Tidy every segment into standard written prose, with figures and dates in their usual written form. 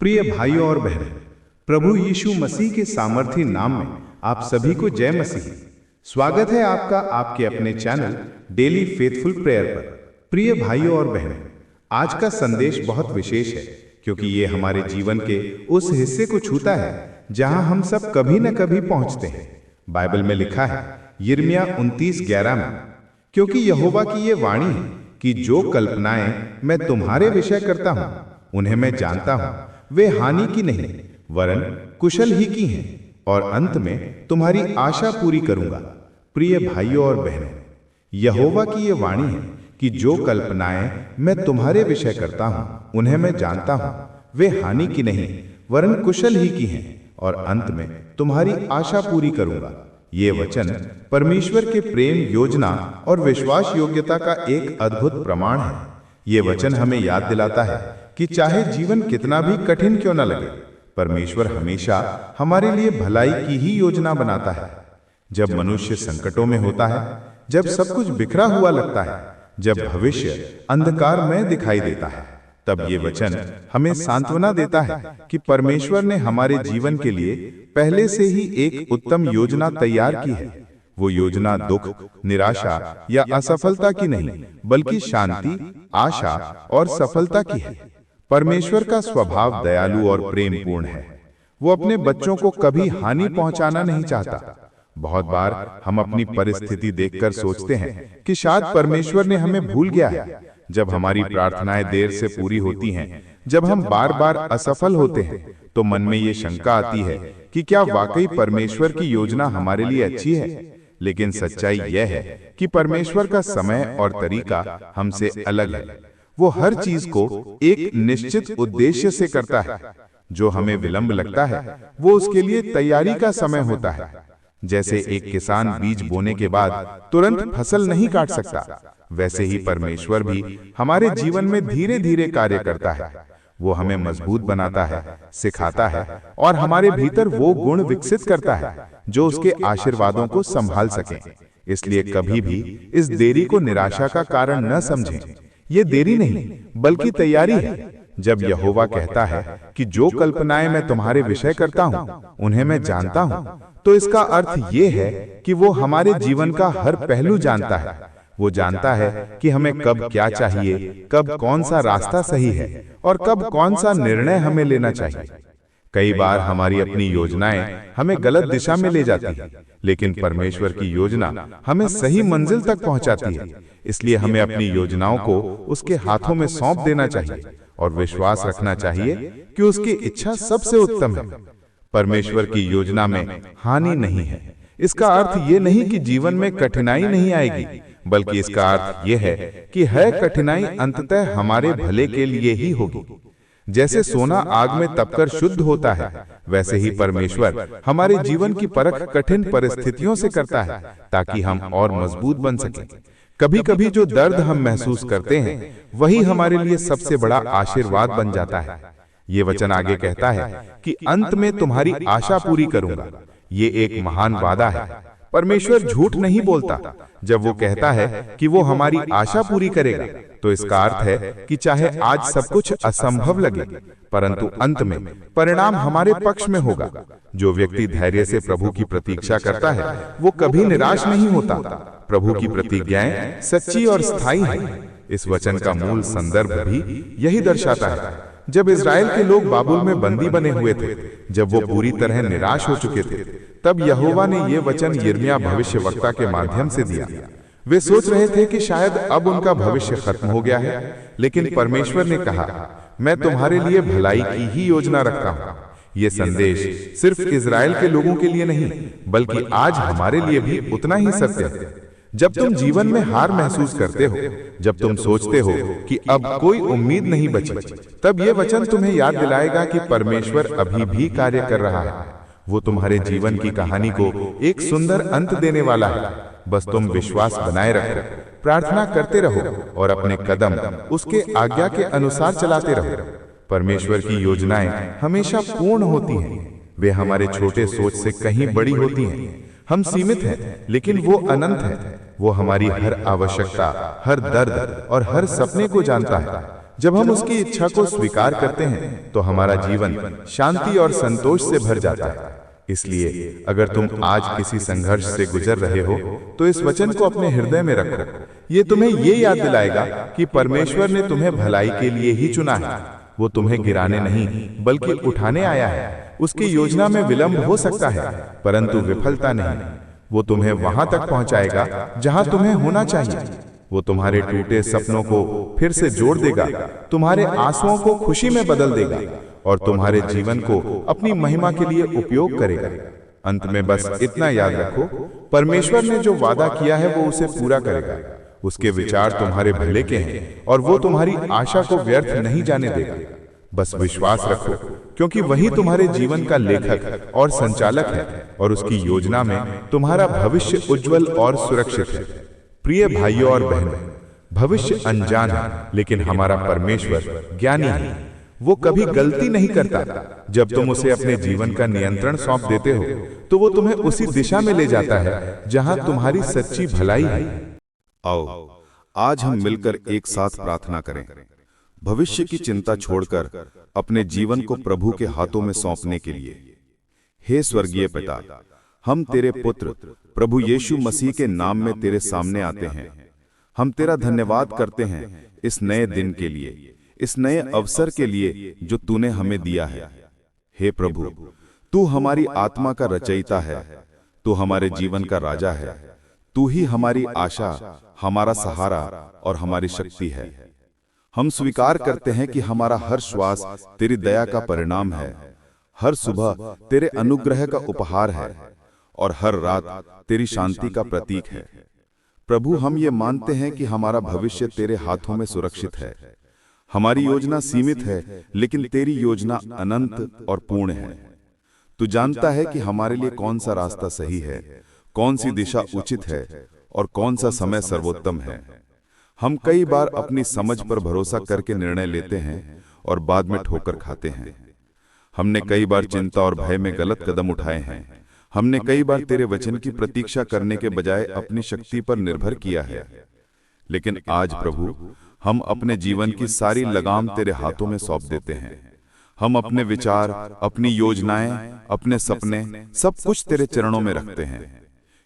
प्रिय भाइयों और बहनों, प्रभु यीशु मसीह के सामर्थी नाम में आप सभी को जय मसीह। स्वागत है आपका आपके अपने चैनल डेली फेथफुल प्रेयर पर। प्रिय भाइयों और बहनों, आज का संदेश बहुत विशेष है क्योंकि ये हमारे जीवन के उस हिस्से को छूता है जहां हम सब कभी न कभी पहुंचते हैं। बाइबल में लिखा है यिर्मयाह 29:11 में, क्योंकि यहोवा की ये वाणी है कि जो कल्पनाएं मैं तुम्हारे विषय करता हूं उन्हें मैं जानता हूं, वे हानि की नहीं वरन कुशल ही की हैं, और अंत में तुम्हारी आशा पूरी करूंगा। प्रिय भाइयों और बहनों, यहोवा की ये वाणी है कि जो कल्पनाएं मैं तुम्हारे विषय करता हूं उन्हें मैं जानता हूं, वे हानि की नहीं वरन कुशल ही की हैं, और अंत में तुम्हारी आशा पूरी करूंगा। ये वचन परमेश्वर के प्रेम, योजना और विश्वास योग्यता का एक अद्भुत प्रमाण है। ये वचन हमें याद दिलाता है कि चाहे जीवन कितना भी कठिन क्यों न लगे, परमेश्वर हमेशा हमारे लिए भलाई की ही योजना बनाता है। जब मनुष्य संकटों में होता है, जब सब कुछ बिखरा हुआ लगता है, जब भविष्य अंधकारमय दिखाई देता है, तब ये वचन हमें सांत्वना देता है कि परमेश्वर ने हमारे जीवन के लिए पहले से ही एक उत्तम योजना तैयार की है। वो योजना दुख, निराशा या असफलता की नहीं, बल्कि शांति, आशा और सफलता की है। परमेश्वर का स्वभाव दयालु और प्रेम पूर्ण है। वो अपने बच्चों को कभी हानि पहुंचाना नहीं चाहता। बहुत बार हम अपनी परिस्थिति देखकर सोचते हैं कि शायद परमेश्वर ने हमें भूल गया है। जब हमारी प्रार्थनाएं देर से पूरी होती हैं, जब हम बार बार असफल होते हैं, तो मन में ये शंका आती है कि क्या वाकई परमेश्वर की योजना हमारे लिए अच्छी है। लेकिन सच्चाई यह है कि परमेश्वर का समय और तरीका हमसे अलग है। वो हर चीज को एक निश्चित उद्देश्य से करता है। जो हमें विलंब लगता है, वो उसके लिए तैयारी का समय होता है। जैसे एक किसान बीज बोने के बाद तुरंत फसल नहीं काट सकता, वैसे ही परमेश्वर भी हमारे जीवन में धीरे धीरे कार्य करता है। वो हमें मजबूत बनाता है, सिखाता है और हमारे भीतर वो गुण विकसित करता है जो उसके आशीर्वादों को संभाल सकें। इसलिए कभी भी इस देरी को निराशा का कारण न समझें। ये देरी नहीं बल्कि तैयारी है। जब यहोवा कहता है कि जो कल्पनाएं मैं तुम्हारे विषय करता हूं उन्हें मैं जानता हूं, तो इसका अर्थ ये है कि वो हमारे जीवन का हर पहलू जानता है। वो जानता है कि हमें कब क्या चाहिए, कब कौन सा रास्ता सही है और कब कौन सा निर्णय हमें लेना चाहिए। कई बार हमारी अपनी योजनाएं हमें गलत दिशा में ले जाती है, लेकिन परमेश्वर की योजना हमें सही मंजिल तक पहुंचाती है। इसलिए हमें अपनी योजनाओं को उसके हाथों में सौंप देना चाहिए और विश्वास रखना चाहिए कि उसकी इच्छा सबसे उत्तम है। परमेश्वर की योजना में हानि नहीं है। इसका अर्थ ये नहीं कि जीवन में कठिनाई नहीं आएगी, बल्कि इसका अर्थ ये है कि कठिनाई अंततः हमारे भले के लिए ही होगी। जैसे सोना आग में तपकर शुद्ध होता है, वैसे ही परमेश्वर हमारे जीवन की परख कठिन परिस्थितियों से करता है ताकि हम और मजबूत बन सकें। कभी कभी जो दर्द हम महसूस करते हैं वही हमारे लिए सबसे बड़ा आशीर्वाद बन जाता है। ये वचन आगे कहता है कि अंत में तुम्हारी आशा पूरी करूंगा। ये एक महान वादा है। परमेश्वर झूठ नहीं बोलता। जब वो कहता है कि वो हमारी आशा पूरी करेगा, तो इसका अर्थ है कि चाहे आज सब कुछ असंभव लगे, परंतु अंत में परिणाम हमारे पक्ष में होगा। जो व्यक्ति धैर्य से प्रभु की प्रतीक्षा करता है वो कभी निराश नहीं होता। प्रभु की प्रतिज्ञाएं सच्ची और स्थायी हैं। इस वचन का मूल संदर्भ भी यही दर्शाता है। जब इज़राइल के लोग बाबुल में बंदी बने हुए थे, जब वो पूरी तरह निराश हो चुके थे, तब यहोवा ने ये वचन यिर्मयाह भविष्यवक्ता के माध्यम से दिया। वे सोच रहे थे कि शायद अब उनका भविष्य खत्म हो गया है, लेकिन परमेश्वर ने कहा, मैं तुम्हारे लिए भलाई की ही योजना रखता हूँ। ये संदेश सिर्फ इज़राइल के लोगों के लिए नहीं, बल्कि आज हमारे लिए भी उतना ही सत्य है। जब तुम जीवन में हार महसूस करते हो, जब तुम सोचते हो कि अब कोई उम्मीद नहीं बची, तब ये वचन तुम्हें याद दिलाएगा कि परमेश्वर अभी भी कार्य कर रहा है। वो तुम्हारे जीवन की कहानी को एक सुंदर अंत देने वाला है। बस तुम विश्वास बनाए रखो, प्रार्थना करते रहो और अपने कदम उसके आज्ञा के अनुसार चलाते रहो। परमेश्वर की योजनाएं हमेशा पूर्ण होती हैं। वे हमारे छोटे सोच से कहीं बड़ी होती हैं। हम सीमित हैं, लेकिन वो अनंत है। वो हमारी हर आवश्यकता, हर दर्द और हर सपने को जानता है। जब हम उसकी इच्छा को स्वीकार करते हैं तो हमारा जीवन शांति और संतोष से भर जाता है। इसलिए अगर तुम आज किसी संघर्ष से गुजर रहे हो तो इस वचन को अपने हृदय में रखो। ये तुम्हें ये याद दिलाएगा कि परमेश्वर ने तुम्हें भलाई के लिए ही चुना है। वो तुम्हें गिराने नहीं बल्कि उठाने आया है। उसकी योजना में विलंब हो सकता है परंतु विफलता नहीं। वो तुम्हें वहां तक पहुंचाएगा जहां तुम्हें होना चाहिए। वो तुम्हारे टूटे सपनों को फिर से जोड़ देगा, तुम्हारे आंसुओं को खुशी में बदल देगा और तुम्हारे जीवन को अपनी महिमा के लिए उपयोग करेगा। अंत में बस इतना याद रखो, परमेश्वर ने जो वादा किया है वो उसे पूरा करेगा। उसके विचार तुम्हारे भले के हैं और वो तुम्हारी आशा को व्यर्थ नहीं जाने देगा। बस विश्वास रखो, क्योंकि वही तुम्हारे जीवन का लेखक और संचालक है और उसकी योजना में तुम्हारा भविष्य उज्जवल और सुरक्षित है। प्रिय भाइयों और बहनों, भविष्य अनजान है लेकिन हमारा परमेश्वर ज्ञानी है। वो कभी गलती नहीं करता। जब तुम उसे अपने जीवन का नियंत्रण सौंप देते हो तो वो तुम्हें उसी दिशा में ले जाता है जहां तुम्हारी सच्ची भलाई है। आओ आज हम मिलकर एक साथ प्रार्थना करें, भविष्य की चिंता छोड़कर अपने जीवन को प्रभु के हाथों में सौंपने के लिए। हे स्वर्गीय पिता, हम तेरे पुत्र प्रभु यीशु मसीह के नाम में तेरे सामने आते हैं। हम तेरा धन्यवाद करते हैं इस नए दिन के लिए, इस नए अवसर के लिए जो तूने हमें दिया है। हे प्रभु, तू हमारी आत्मा का रचयिता है, तू हमारे जीवन का राजा है। तू ही हमारी आशा, हमारा सहारा और हमारी शक्ति है। हम स्वीकार करते हैं कि हमारा हर श्वास तेरी दया का परिणाम है, हर सुबह तेरे अनुग्रह का उपहार है और हर रात तेरी शांति का प्रतीक है। प्रभु, हम ये मानते हैं कि हमारा भविष्य तेरे हाथों में सुरक्षित है। हमारी योजना सीमित है लेकिन तेरी योजना अनंत और पूर्ण है। तू जानता है कि हमारे लिए कौन सा रास्ता सही है, कौन सी दिशा उचित है और कौन सा समय सर्वोत्तम है। हम कई बार अपनी समझ पर भरोसा करके निर्णय लेते हैं और बाद में ठोकर खाते हैं। हमने कई बार चिंता और भय में गलत कदम उठाए हैं। हमने कई बार तेरे वचन की प्रतीक्षा करने के बजाय अपनी शक्ति पर निर्भर किया है। लेकिन आज प्रभु, हम अपने जीवन की सारी लगाम तेरे हाथों में सौंप देते हैं। हम अपने विचार, अपनी योजनाएं, अपने सपने, सब कुछ तेरे चरणों में रखते हैं,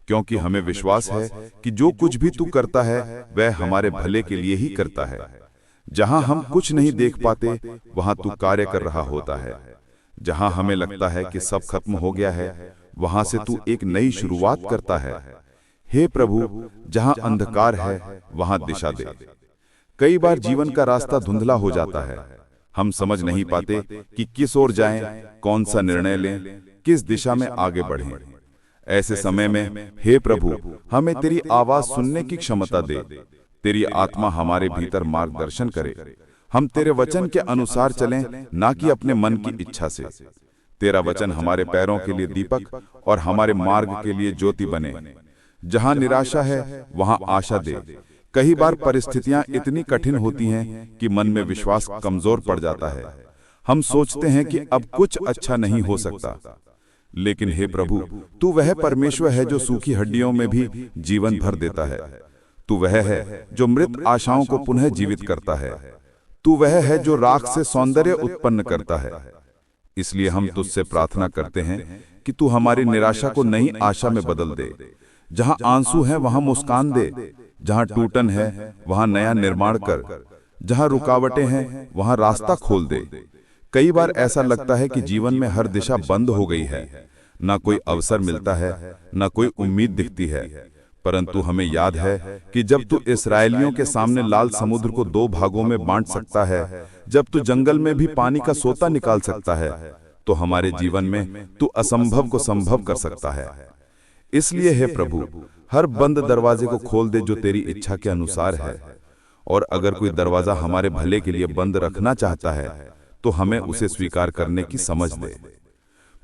क्योंकि हमें विश्वास है कि जो कुछ भी तू करता है वह हमारे भले के लिए ही करता है। जहां हम कुछ नहीं देख पाते वहां तू कार्य कर रहा होता है। जहां हमें लगता है कि सब खत्म हो गया है वहां से तू एक नई शुरुआत करता है। हे प्रभु, जहां अंधकार है वहां दिशा दे। कई बार जीवन का रास्ता धुंधला हो जाता है। हम समझ नहीं पाते कि किस ओर जाएं, कौन सा निर्णय लें, किस दिशा में आगे बढ़ें। ऐसे समय में हे प्रभु, हमें तेरी आवाज सुनने की क्षमता दे। तेरी आत्मा हमारे भीतर मार्गदर्शन करे। हम तेरे वचन के अनुसार चलें, ना कि अपने मन की इच्छा से। तेरा वचन हमारे पैरों के लिए दीपक और हमारे मार्ग के लिए ज्योति बने। जहां निराशा है वहां आशा दे। कई बार परिस्थितियां इतनी कठिन होती हैं कि मन में विश्वास कमजोर पड़ जाता है। हम सोचते हैं कि अब कुछ अच्छा नहीं हो सकता। लेकिन हे प्रभु, तू वह परमेश्वर है जो सूखी हड्डियों में भी जीवन भर देता है। तू वह है जो मृत आशाओं को पुनः जीवित करता है। तू वह है जो राख से सौंदर्य उत्पन्न करता है। इसलिए हम तुझसे प्रार्थना करते हैं कि तू हमारी निराशा को नई आशा में बदल दे। जहां आंसू है वहां मुस्कान दे। जहां टूटन है वहां नया निर्माण कर। जहां रुकावटें हैं वहां रास्ता खोल दे। कई बार ऐसा लगता है कि जीवन में हर दिशा बंद हो गई है। ना कोई अवसर मिलता है, ना कोई उम्मीद दिखती है। परंतु हमें याद है कि जब तू इस्राएलियों के सामने लाल समुद्र को 2 भागों में बांट सकता है, जब तू जंगल में भी पानी का सोता निकाल सकता है, तो हमारे जीवन में तू असंभव को संभव कर सकता है। इसलिए हे प्रभु, हर बंद दरवाजे को खोल दे जो तेरी इच्छा के अनुसार है। और अगर कोई दरवाजा हमारे भले के लिए बंद रखना चाहता है तो हमें उसे स्वीकार करने की समझ दे।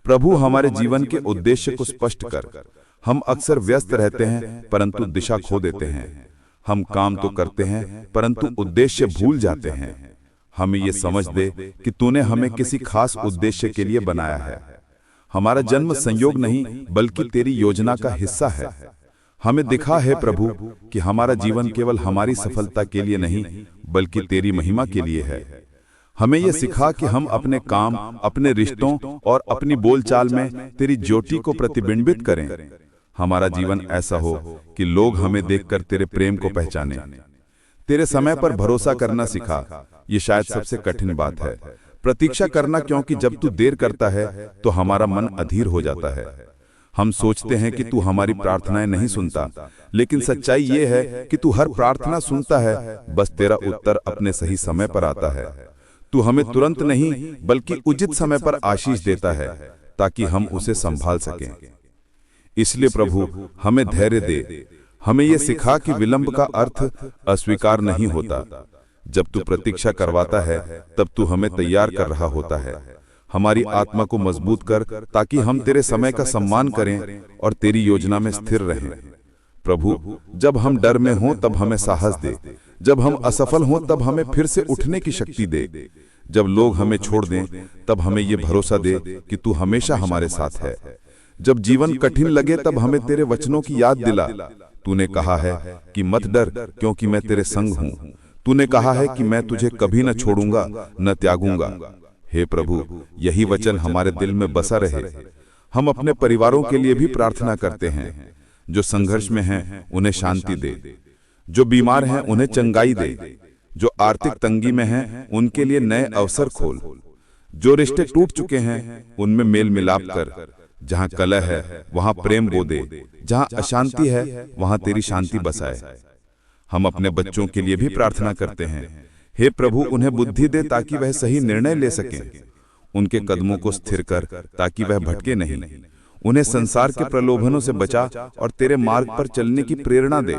प्रभु, हमारे जीवन के उद्देश्य को स्पष्ट कर। हम अक्सर व्यस्त रहते हैं परंतु दिशा खो देते हैं। हम काम तो करते हैं परंतु उद्देश्य भूल जाते हैं। हमें ये समझ दे कि तूने हमें किसी खास उद्देश्य के लिए बनाया है। हमारा जन्म संयोग नहीं बल्कि तेरी योजना का हिस्सा है। हमें दिखा है प्रभु कि हमारा जीवन केवल हमारी सफलता के लिए नहीं बल्कि तेरी महिमा के लिए है। हमें यह सिखा कि हम अपने काम, अपने रिश्तों और अपनी बोलचाल में तेरी ज्योति को प्रतिबिंबित करें। हमारा जीवन ऐसा हो कि लोग हमें देखकर तेरे प्रेम को पहचानें। तेरे समय पर भरोसा करना सिखा। ये शायद सबसे कठिन बात है, प्रतीक्षा करना, क्योंकि जब तू देर करता है तो हमारा मन अधीर हो जाता है। हम सोचते हैं कि तू हमारी प्रार्थनाएं नहीं सुनता, लेकिन सच्चाई ये है कि तू हर प्रार्थना सुनता है, बस तेरा उत्तर अपने सही समय पर आता है। तू हमें तुरंत नहीं बल्कि उचित समय पर आशीष देता है ताकि हम उसे संभाल सकें। इसलिए प्रभु हमें धैर्य दे। हमें यह सिखा कि विलंब का अर्थ अस्वीकार नहीं होता। जब तू प्रतीक्षा करवाता है तब तू हमें तैयार कर रहा होता है। हमारी आत्मा को मजबूत कर ताकि हम तेरे समय का सम्मान करें और तेरी योजना में स्थिर रहें। प्रभु जब हम डर में हों तब हमें साहस दे। जब हम असफल हों तब हमें फिर से उठने की शक्ति दे। जब लोग हमें छोड़ दें तब हमें ये भरोसा दे कि तू हमेशा हमारे साथ है। जब जीवन कठिन लगे तब हमें तेरे वचनों की याद दिला। तूने कहा है कि मत डर, क्योंकि मैं तेरे संग हूं। तूने कहा है कि मैं तुझे कभी न छोड़ूंगा न त्यागूंगा। हे प्रभु, यही वचन हमारे दिल में बसा रहे। हम अपने परिवारों के लिए भी प्रार्थना करते हैं। जो संघर्ष में हैं उन्हें शांति दे, जो बीमार हैं उन्हें चंगाई दे, जो आर्थिक तंगी में हैं उनके लिए नए अवसर खोल, जो रिश्ते टूट चुके हैं उनमें मेल मिलाप कर। जहां कलह है वहां प्रेम बो दे, जहां अशांति है वहां तेरी शांति बसाए। हम अपने बच्चों के लिए भी प्रार्थना करते हैं। हे प्रभु, उन्हें बुद्धि दे ताकि वह सही निर्णय ले सकें। उनके कदमों को स्थिर कर ताकि वह भटके नहीं। उन्हें संसार के प्रलोभनों से बचा और तेरे मार्ग पर चलने की प्रेरणा दे।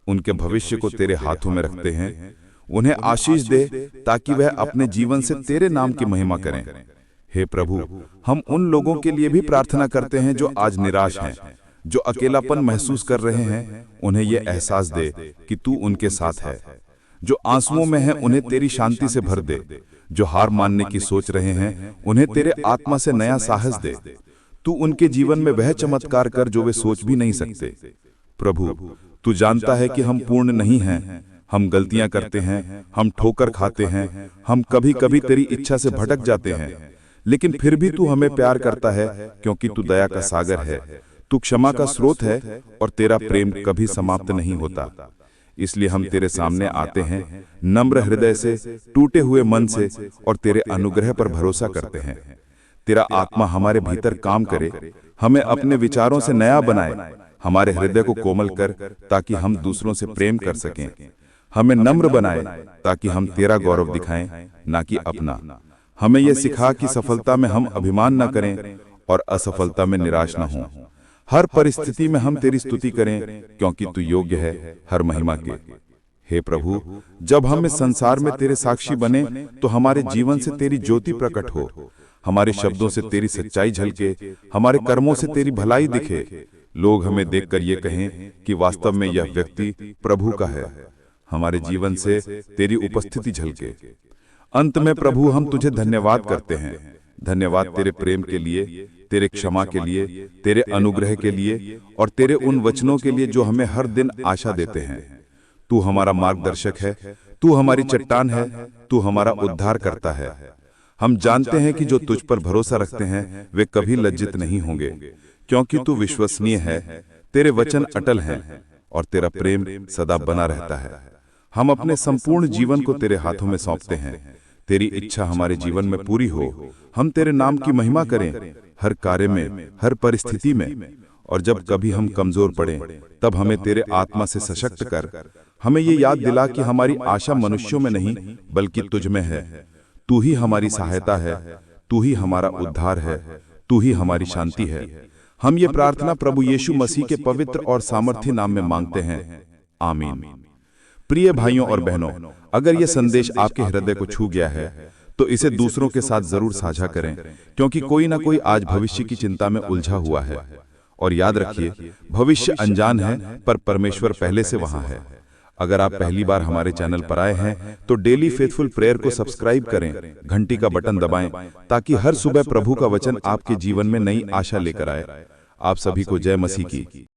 उनके भविष्य को तेरे हाथों में रखते हैं। उन्हें आशीष दे ताकि वह अपने जीवन से तेरे नाम की महिमा करें। हे प्रभु, हम उन लोगों के लिए भी प्रार्थना करते हैं जो आज निराश हैं, जो अकेलापन महसूस कर रहे हैं। उन्हें यह एहसास दे कि तू उनके साथ है। जो आंसुओं में हैं उन्हें तेरी शांति से भर दे। जो हार मानने की सोच रहे हैं उन्हें तेरे आत्मा से नया साहस दे। तू उनके जीवन में वह चमत्कार कर जो वे सोच भी नहीं सकते। प्रभु, तू जानता है कि हम पूर्ण नहीं हैं। हम गलतियां करते हैं, हम ठोकर खाते हैं, हम कभी कभी तेरी इच्छा से भटक जाते हैं, लेकिन फिर भी तू हमें प्यार करता है, क्योंकि तू दया का सागर है। तू क्षमा का स्रोत है और तेरा प्रेम कभी समाप्त नहीं होता। इसलिए हम तेरे सामने आते हैं नम्र हृदय से, टूटे हुए मन से, और तेरे अनुग्रह पर भरोसा करते हैं। तेरा आत्मा हमारे भीतर काम करे, हमें अपने विचारों से नया बनाए, हमारे हृदय को कोमल कर ताकि हम दूसरों से प्रेम कर सकें। हमें नम्र बनाए ताकि हम तेरा गौरव दिखाएं, ना कि अपना। हमें यह सिखा कि सफलता में हम अभिमान न करें और असफलता में निराश न हों। हर परिस्थिति में हम तेरी स्तुति करें, क्योंकि तू योग्य है हर महिमा के। हे प्रभु, जब हम इस संसार में तेरे साक्षी बने तो हमारे जीवन से तेरी ज्योति प्रकट हो। हमारे शब्दों से तेरी सच्चाई झलके, हमारे कर्मों से तेरी भलाई दिखे। लोग हमें देखकर ये कहें कि वास्तव में यह व्यक्ति प्रभु का है। हमारे जीवन से तेरी उपस्थिति झलके। अंत में प्रभु, हम तुझे धन्यवाद करते हैं। धन्यवाद तेरे प्रेम के लिए, तेरे क्षमा के लिए, तेरे अनुग्रह के लिए और तेरे उन वचनों के लिए जो हमें हर दिन आशा देते हैं। तू हमारा मार्गदर्शक है, तू हमारी चट्टान है, तू हमारा उद्धार करता है। हम जानते हैं कि जो तुझ पर भरोसा रखते हैं वे कभी लज्जित नहीं होंगे, क्योंकि तू विश्वसनीय है, तेरे वचन अटल हैं और तेरा प्रेम सदा बना रहता है। हम अपने संपूर्ण जीवन को तेरे हाथों में सौंपते हैं। तेरी इच्छा हमारे जीवन में पूरी हो। हम तेरे नाम की महिमा करें हर कार्य में, हर परिस्थिति में। और जब कभी हम कमजोर पड़े तब हमें तेरे आत्मा से सशक्त कर। हमें ये याद दिला कि हमारी आशा मनुष्यों में नहीं बल्कि तुझ में है। तू ही हमारी सहायता है, तू ही हमारा उद्धार है, तू ही हमारी शांति है। हम ये प्रार्थना प्रभु यीशु मसीह के पवित्र और सामर्थी नाम में मांगते हैं, आमीन। प्रिय भाइयों और बहनों, अगर यह संदेश आपके हृदय को छू गया है तो इसे दूसरों के साथ जरूर साझा करें, क्योंकि कोई ना कोई आज भविष्य की चिंता में उलझा हुआ है। और याद रखिए, भविष्य अनजान है पर परमेश्वर पहले से वहां है। अगर आप पहली बार हमारे चैनल पर आए हैं तो डेली फेथफुल प्रेयर को सब्सक्राइब करें, घंटी का बटन दबाएं, ताकि हर सुबह प्रभु का वचन आपके जीवन में नई आशा लेकर आए। आप सभी को जय मसीह की।